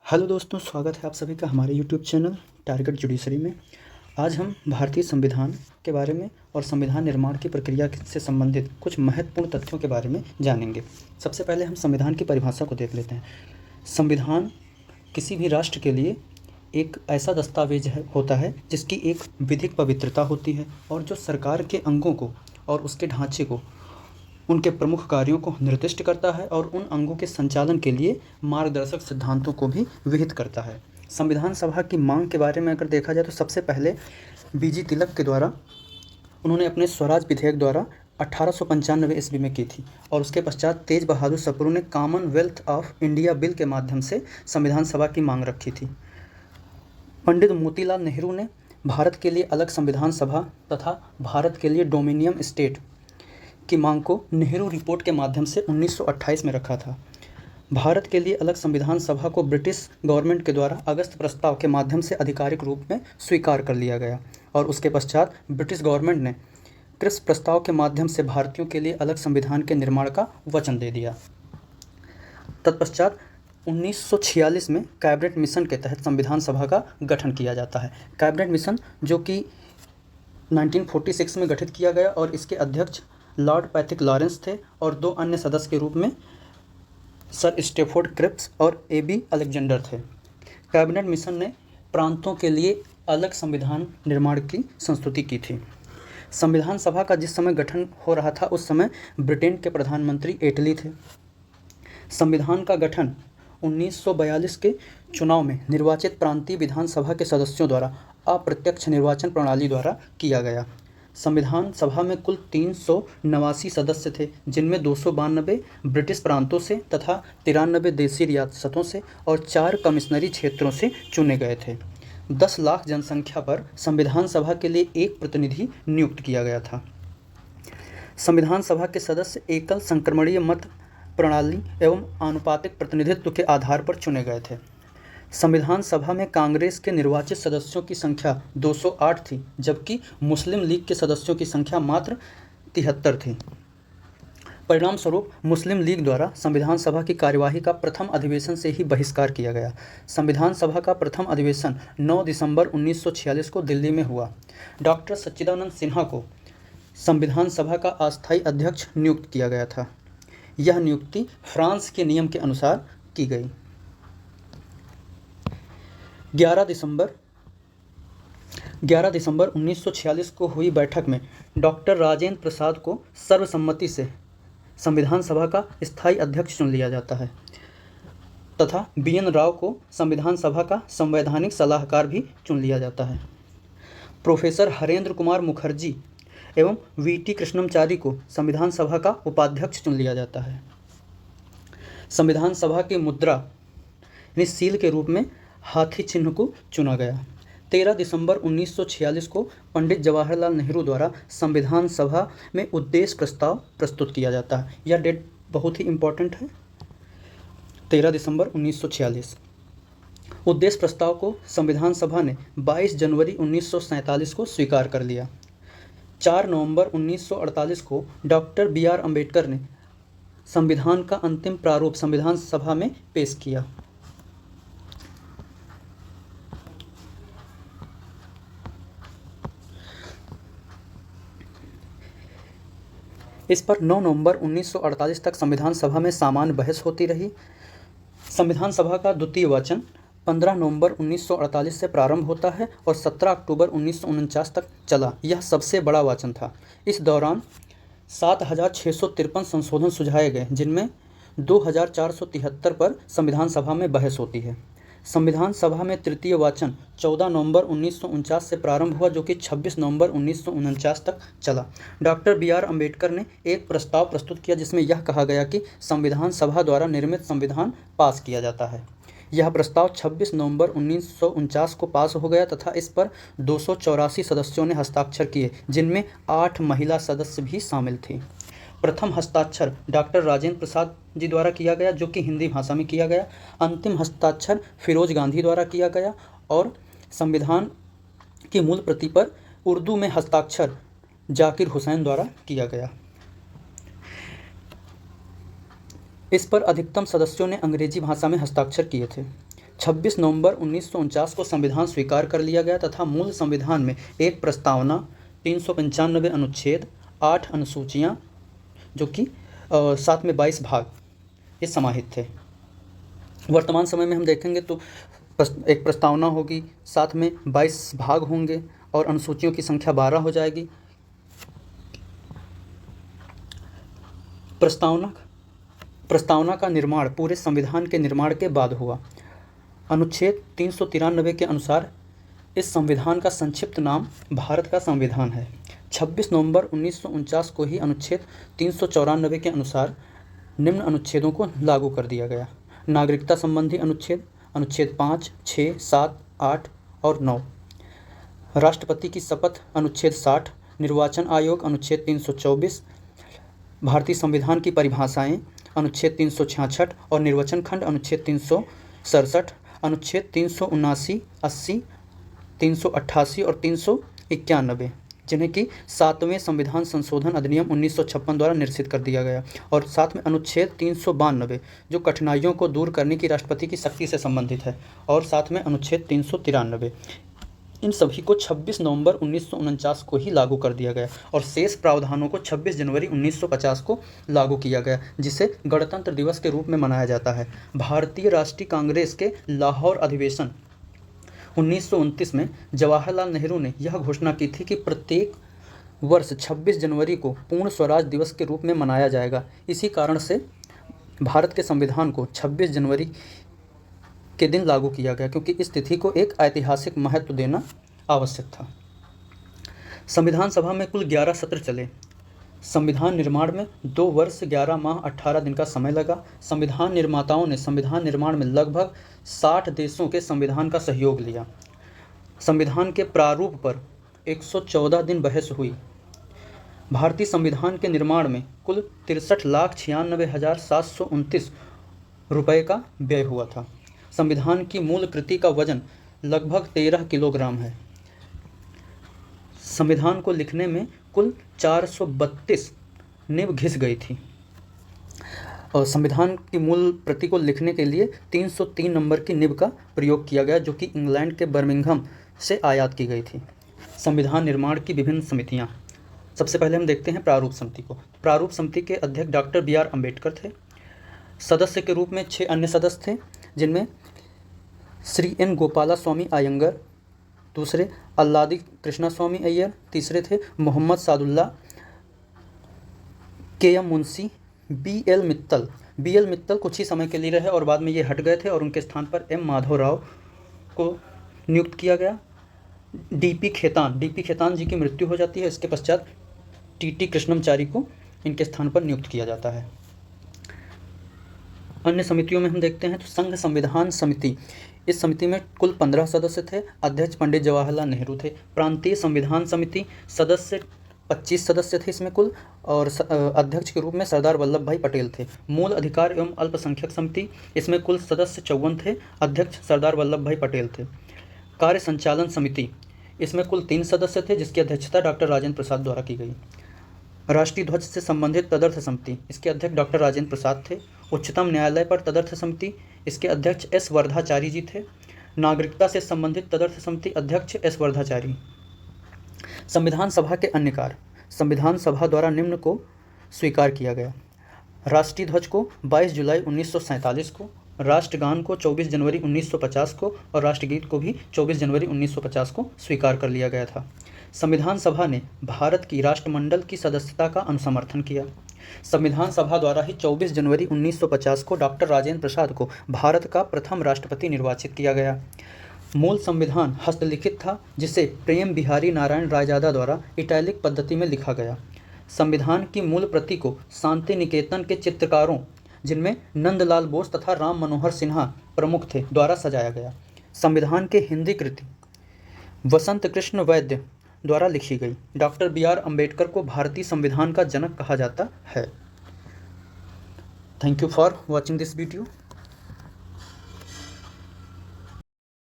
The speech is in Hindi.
हेलो दोस्तों, स्वागत है आप सभी का हमारे यूट्यूब चैनल टारगेट जुडिशरी में। आज हम भारतीय संविधान के बारे में और संविधान निर्माण की प्रक्रिया से संबंधित कुछ महत्वपूर्ण तथ्यों के बारे में जानेंगे। सबसे पहले हम संविधान की परिभाषा को देख लेते हैं। संविधान किसी भी राष्ट्र के लिए एक ऐसा दस्तावेज होता है जिसकी एक विधिक पवित्रता होती है और जो सरकार के अंगों को और उसके ढांचे को, उनके प्रमुख कार्यों को निर्दिष्ट करता है और उन अंगों के संचालन के लिए मार्गदर्शक सिद्धांतों को भी विहित करता है। संविधान सभा की मांग के बारे में अगर देखा जाए तो सबसे पहले बीजी तिलक के द्वारा उन्होंने अपने स्वराज विधेयक द्वारा 1895 ईस्वी में की थी और उसके पश्चात तेज बहादुर सप्रू ने कॉमनवेल्थ ऑफ इंडिया बिल के माध्यम से संविधान सभा की मांग रखी थी। पंडित मोतीलाल नेहरू ने भारत के लिए अलग संविधान सभा तथा भारत के लिए डोमिनियन स्टेट की मांग को नेहरू रिपोर्ट के माध्यम से 1928 में रखा था। भारत के लिए अलग संविधान सभा को ब्रिटिश गवर्नमेंट के द्वारा अगस्त प्रस्ताव के माध्यम से आधिकारिक रूप में स्वीकार कर लिया गया और उसके पश्चात ब्रिटिश गवर्नमेंट ने क्रिप्स प्रस्ताव के माध्यम से भारतीयों के लिए अलग संविधान के निर्माण का वचन दे दिया। तत्पश्चात 1946 में कैबिनेट मिशन के तहत संविधान सभा का गठन किया जाता है। कैबिनेट मिशन जो कि 1946 में गठित किया गया और इसके अध्यक्ष लॉर्ड पैथिक लॉरेंस थे और दो अन्य सदस्य के रूप में सर स्टेफोर्ड क्रिप्स और एबी अलेक्जेंडर थे। कैबिनेट मिशन ने प्रांतों के लिए अलग संविधान निर्माण की संस्तुति की थी। संविधान सभा का जिस समय गठन हो रहा था उस समय ब्रिटेन के प्रधानमंत्री एटली थे। संविधान का गठन 1942 के चुनाव में निर्वाचित प्रांतीय विधानसभा के सदस्यों द्वारा अप्रत्यक्ष निर्वाचन प्रणाली द्वारा किया गया। संविधान सभा में कुल 389 सदस्य थे, जिनमें 292 ब्रिटिश प्रांतों से तथा 93 देशी रियासतों से और 4 कमिश्नरी क्षेत्रों से चुने गए थे। 10 लाख जनसंख्या पर संविधान सभा के लिए एक प्रतिनिधि नियुक्त किया गया था। संविधान सभा के सदस्य एकल संक्रमणीय मत प्रणाली एवं आनुपातिक प्रतिनिधित्व के आधार पर चुने गए थे। संविधान सभा में कांग्रेस के निर्वाचित सदस्यों की संख्या 208 थी, जबकि मुस्लिम लीग के सदस्यों की संख्या मात्र 73 थी। परिणाम स्वरूप मुस्लिम लीग द्वारा संविधान सभा की कार्यवाही का प्रथम अधिवेशन से ही बहिष्कार किया गया। संविधान सभा का प्रथम अधिवेशन 9 दिसंबर 1946 को दिल्ली में हुआ। डॉक्टर सच्चिदानंद सिन्हा को संविधान सभा का अस्थायी अध्यक्ष नियुक्त किया गया था। यह नियुक्ति फ्रांस के नियम के अनुसार की गई। 11 दिसंबर 1946 को हुई बैठक में डॉक्टर राजेंद्र प्रसाद को सर्वसम्मति से संविधान सभा का स्थायी अध्यक्ष चुन लिया जाता है तथा BN राव को संविधान सभा का संवैधानिक सलाहकार भी चुन लिया जाता है। प्रोफेसर हरेंद्र कुमार मुखर्जी एवं VT कृष्णमचारी को संविधान सभा का उपाध्यक्ष चुन लिया जाता है। संविधान सभा की मुद्रा यानी सील के रूप में हाथी चिन्ह को चुना गया। 13 दिसंबर 1946 को पंडित जवाहरलाल नेहरू द्वारा संविधान सभा में उद्देश्य प्रस्ताव प्रस्तुत किया जाता है। यह डेट बहुत ही इम्पोर्टेंट है, 13 दिसंबर 1946। उद्देश्य प्रस्ताव को संविधान सभा ने 22 जनवरी 1947 को स्वीकार कर लिया। 4 नवंबर 1948 को डॉक्टर BR अम्बेडकर ने संविधान का अंतिम प्रारूप संविधान सभा में पेश किया। इस पर 9 नवंबर 1948 तक संविधान सभा में सामान्य बहस होती रही। संविधान सभा का द्वितीय वाचन 15 नवंबर 1948 से प्रारंभ होता है और 17 अक्टूबर 1949 तक चला। यह सबसे बड़ा वाचन था। इस दौरान 7,653 संशोधन सुझाए गए, जिनमें 2,473 पर संविधान सभा में बहस होती है। संविधान सभा में तृतीय वाचन 14 नवंबर 1949 से प्रारंभ हुआ, जो कि 26 नवंबर 1949 तक चला। डॉक्टर BR अम्बेडकर ने एक प्रस्ताव प्रस्तुत किया जिसमें यह कहा गया कि संविधान सभा द्वारा निर्मित संविधान पास किया जाता है। यह प्रस्ताव 26 नवंबर 1949 को पास हो गया तथा इस पर 284 सदस्यों ने हस्ताक्षर किए, जिनमें 8 महिला सदस्य भी शामिल थी। प्रथम हस्ताक्षर डॉक्टर राजेंद्र प्रसाद जी द्वारा किया गया, जो कि हिंदी भाषा में किया गया। अंतिम हस्ताक्षर फिरोज गांधी द्वारा किया गया और संविधान की मूल प्रति पर उर्दू में हस्ताक्षर जाकिर हुसैन द्वारा किया गया। इस पर अधिकतम सदस्यों ने अंग्रेजी भाषा में हस्ताक्षर किए थे। 26 नवंबर 1949 को संविधान स्वीकार कर लिया गया तथा मूल संविधान में एक प्रस्तावना, 395 अनुच्छेद, 8 अनुसूचियाँ, जो कि साथ में 22 भाग ये समाहित थे। वर्तमान समय में हम देखेंगे तो एक प्रस्तावना होगी, साथ में 22 भाग होंगे और अनुसूचियों की संख्या 12 हो जाएगी। प्रस्तावना का निर्माण पूरे संविधान के निर्माण के बाद हुआ। अनुच्छेद 393 के अनुसार इस संविधान का संक्षिप्त नाम भारत का संविधान है। 26 नवंबर 1949 को ही अनुच्छेद 394 के अनुसार निम्न अनुच्छेदों को लागू कर दिया गया। नागरिकता संबंधी अनुच्छेद, अनुच्छेद 5, 6, 7, 8 और 9। राष्ट्रपति की शपथ अनुच्छेद 60। निर्वाचन आयोग अनुच्छेद 324। भारतीय संविधान की परिभाषाएं अनुच्छेद 366 और निर्वाचन खंड अनुच्छेद 367। अनुच्छेद 379, 80, 388 और 391, जिन्हें कि 7वें संविधान संशोधन अधिनियम 1956 द्वारा निर्देशित कर दिया गया, और साथ में अनुच्छेद 392 जो कठिनाइयों को दूर करने की राष्ट्रपति की शक्ति से संबंधित है, और साथ में अनुच्छेद 393। इन सभी को 26 नवंबर 1949 को ही लागू कर दिया गया और शेष प्रावधानों को 26 जनवरी 1950 को लागू किया गया, जिसे गणतंत्र दिवस के रूप में मनाया जाता है। भारतीय राष्ट्रीय कांग्रेस के लाहौर अधिवेशन 1929 में जवाहरलाल नेहरू ने यह घोषणा की थी कि प्रत्येक वर्ष 26 जनवरी को पूर्ण स्वराज दिवस के रूप में मनाया जाएगा। इसी कारण से भारत के संविधान को 26 जनवरी के दिन लागू किया गया, क्योंकि इस तिथि को एक ऐतिहासिक महत्व देना आवश्यक था। संविधान सभा में कुल 11 सत्र चले। संविधान निर्माण में 2 वर्ष 11 माह 18 दिन का समय लगा। संविधान निर्माताओं ने संविधान निर्माण में लगभग 60 देशों के संविधान का सहयोग लिया। संविधान के प्रारूप पर 114 दिन बहस हुई। भारतीय संविधान के निर्माण में कुल 63,96,729 रुपये का व्यय हुआ था। संविधान की मूल कृति का वजन लगभग 13 किलोग्राम है। संविधान को लिखने में कुल 432 नींव घिस गई थी और संविधान की मूल प्रति को लिखने के लिए 303 नंबर की नींव का प्रयोग किया गया, जो कि इंग्लैंड के बर्मिंघम से आयात की गई थी। संविधान निर्माण की विभिन्न समितियां। सबसे पहले हम देखते हैं प्रारूप समिति को। प्रारूप समिति के अध्यक्ष डॉक्टर B.R. अम्बेडकर थे। सदस्य के रूप में 6 अन्य सदस्य थे, जिनमें श्री N. गोपाला स्वामी अयंगर, दूसरे अल्लादी कृष्णा स्वामी अय्यर, तीसरे थे Mohammad Sadulla, K.M. Munshi, B.L. Mittal. B.L. Mittal कुछ ही समय के लिए रहे और बाद में ये हट गए थे और उनके स्थान पर M. माधव राव को नियुक्त किया गया। D.P. खेतान जी की मृत्यु हो जाती है। इसके पश्चात T.T. कृष्णमचारी को इनके स्थान पर नियुक्त किया जाता है। अन्य समितियों में हम देखते हैं तो संघ संविधान समिति। इस समिति में कुल 15 सदस्य थे। अध्यक्ष पंडित जवाहरलाल नेहरू थे। प्रांतीय संविधान समिति सदस्य 25 सदस्य थे इसमें कुल, और अध्यक्ष के रूप में सरदार वल्लभ भाई पटेल थे। मूल अधिकार एवं अल्पसंख्यक समिति, इसमें कुल सदस्य 54 थे। अध्यक्ष सरदार वल्लभ भाई पटेल थे। कार्य संचालन समिति, इसमें कुल 3 सदस्य थे, जिसकी अध्यक्षता डॉक्टर राजेंद्र प्रसाद द्वारा की गई। राष्ट्रीय ध्वज से संबंधित तदर्थ समिति, इसके अध्यक्ष डॉक्टर राजेंद्र प्रसाद थे। उच्चतम न्यायालय पर तदर्थ समिति, इसके अध्यक्ष S. वर्धाचारी जी थे। नागरिकता से संबंधित तदर्थ समिति, अध्यक्ष S. वर्धाचारी। संविधान सभा के अन्य कार्य। संविधान सभा द्वारा निम्न को स्वीकार किया गया: राष्ट्रीय ध्वज को 22 जुलाई 1947 को, राष्ट्रगान को 24 जनवरी 1950 को और राष्ट्रगीत को भी 24 जनवरी 1950 को स्वीकार कर लिया गया था। संविधान सभा ने भारत की राष्ट्रमंडल की सदस्यता का अनुसमर्थन किया। संविधान सभा द्वारा ही 24 जनवरी 1950 को डॉक्टर राजेंद्र प्रसाद को भारत का प्रथम राष्ट्रपति निर्वाचित किया गया। मूल संविधान हस्तलिखित था, जिसे प्रेम बिहारी नारायण रायजादा द्वारा इटैलिक पद्धति में लिखा गया। संविधान की मूल प्रति को शांति निकेतन के चित्रकारों, जिनमें नंदलाल बोस तथा राम मनोहर सिन्हा प्रमुख थे, द्वारा सजाया गया। संविधान की हिंदी कृति वसंत कृष्ण वैद्य द्वारा लिखी गई। Doctor B.R. अम्बेडकर को भारतीय संविधान का जनक कहा जाता है। Thank you for watching this video.